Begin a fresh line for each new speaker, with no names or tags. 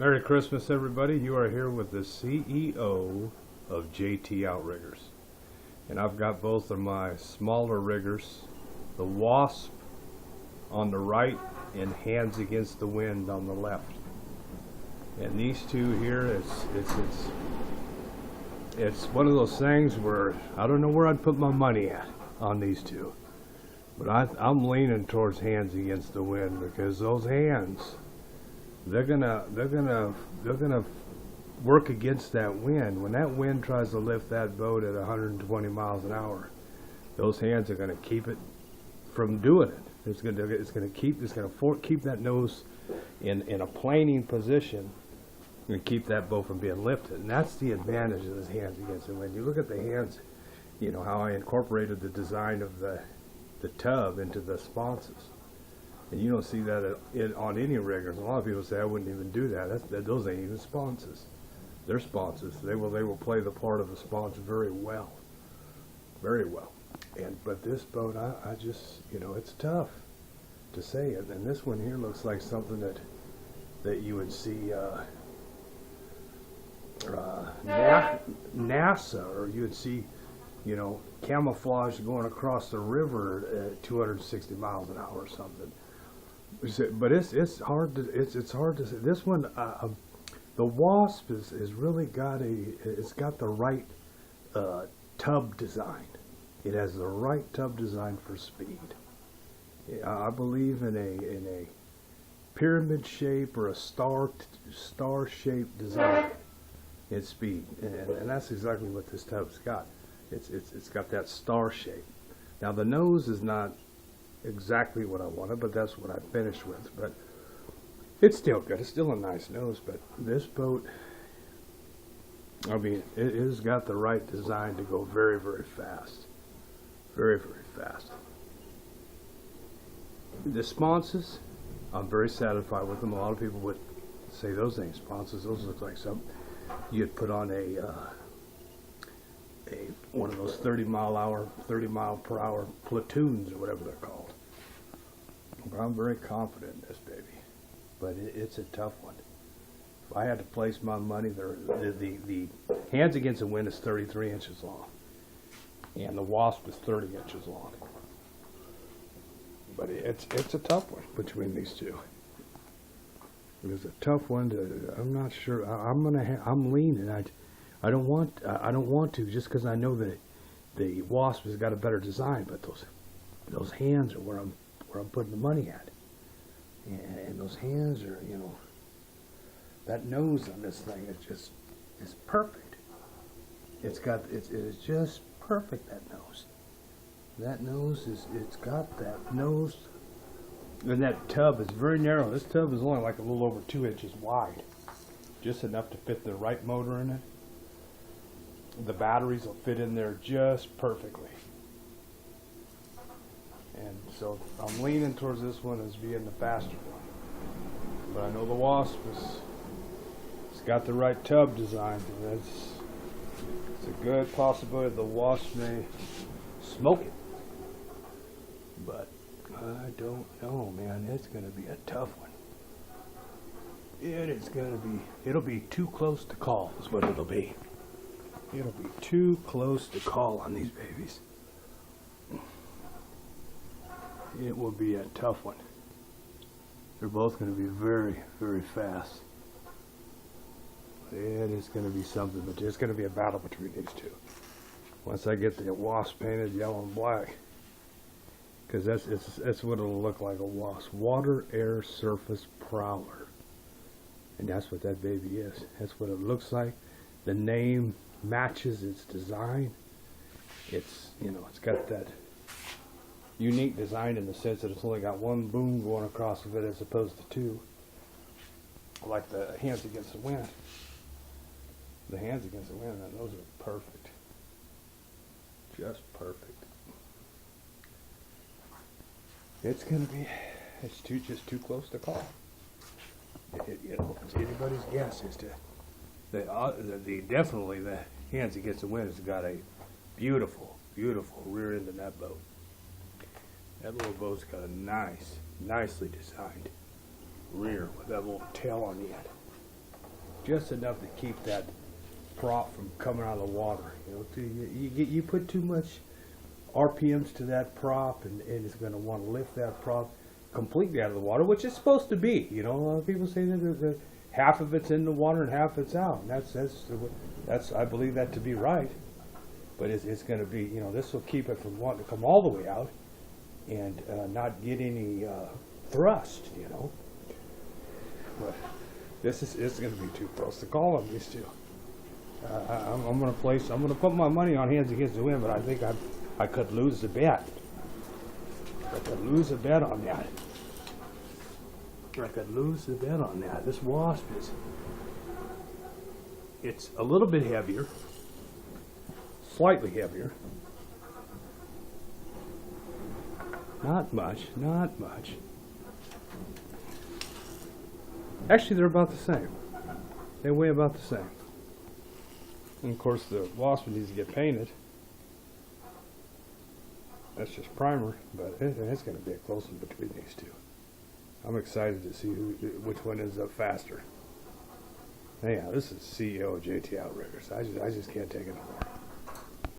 Merry Christmas, everybody. You are here with the CEO of JT Outriggers. And I've got both of my smaller riggers, the Wasp on the right and Hands Against the Wind on the left. And these two here, it's one of those things where I don't know where I'd put my money at on these two. But I'm leaning towards Hands Against the Wind because those hands, they're gonna work against that wind. When that wind tries to lift that boat at 120 miles an hour, those hands are gonna keep it from doing it. It's gonna keep that nose in a planing position and keep that boat from being lifted. And that's the advantage of this Hands Against the Wind. You look at the hands, you know how I incorporated the design of the tub into the sponses. And you don't see that on any riggers. A lot of people say I wouldn't even do that. Those ain't even sponses. They're sponses. They will play the part of a sponge very well, very well. But this boat, I just, it's tough to say it. And this one here looks like something that you would see NASA, or you would see, camouflage going across the river at 260 miles an hour or something. But it's hard to say. This one, the Wasp is really it's got the right tub design. It has the right tub design for speed. I believe in a pyramid shape or a star shaped design in speed, and that's exactly what this tub's got. It's got that star shape. Now the nose is not exactly what I wanted, but that's what I finished with. But it's still good. It's still a nice nose. But this boat, I mean, it has got the right design to go very, very fast. Very, very fast. The sponses, I'm very satisfied with them. A lot of people would say those ain't sponses. Those look like something you'd put on one of those 30 mile per hour platoons or whatever they're called. But I'm very confident in this baby. But it's a tough one. If I had to place my money, the Hands Against the Wind is 33 inches long, and the Wasp is 30 inches long. But it's a tough one between these two. It's a tough one. I'm not sure. I'm leaning. I don't want to, just because I know that the Wasp has got a better design, but those hands are where I'm putting the money at, and those hands are, that nose on this thing is perfect. It's just perfect. That nose it's got that nose, and that tub is very narrow. This tub is only like a little over 2 inches wide, just enough to fit the right motor in it. The batteries will fit in there just perfectly. And so I'm leaning towards this one as being the faster one. But I know the Wasp it's got the right tub design. And it's a good possibility the Wasp may smoke it. But I don't know, man. It's going to be a tough one. It'll be too close to call is what it'll be. It'll be too close to call on these babies. It will be a tough one. They're both going to be very, very fast. It is going to be something, but it's going to be a battle between these two. Once I get the Wasp painted yellow and black, because that's what it'll look like, a Wasp. Water, air, surface, prowler. And that's what that baby is. That's what it looks like. The name matches its design. It's got that unique design in the sense that it's only got one boom going across of it as opposed to two, like the Hands Against the Wind. The Hands Against the Wind, and those are perfect, just perfect. It's just too close to call. It's anybody's guess as to definitely the Hands Against the Wind has got a beautiful, beautiful rear end in that boat. That little boat's got a nicely designed rear with that little tail on the end. just enough to keep that prop from coming out of the water. You know, you put too much RPMs to that prop, and it's going to want to lift that prop completely out of the water, which it's supposed to be. You know, a lot of people say that half of it's in the water and half it's out. And that's I believe that to be right. But it's going to be, you know, this will keep it from wanting to come all the way out and not get any thrust. You know, but it's going to be too close to call on these two. I'm going to put my money on Hands Against the Wind, but I think I could lose the bet. I could lose the bet on that. I could lose the bet on that. This Wasp it's a little bit heavier, slightly heavier. Not much, not much. Actually, they're about the same. They weigh about the same. And of course, the Wasp needs to get painted. That's just primer, but it's going to be a close one between these two. I'm excited to see which one ends up faster. Anyhow, this is CEO of JT Outriggers. I just can't take it no more.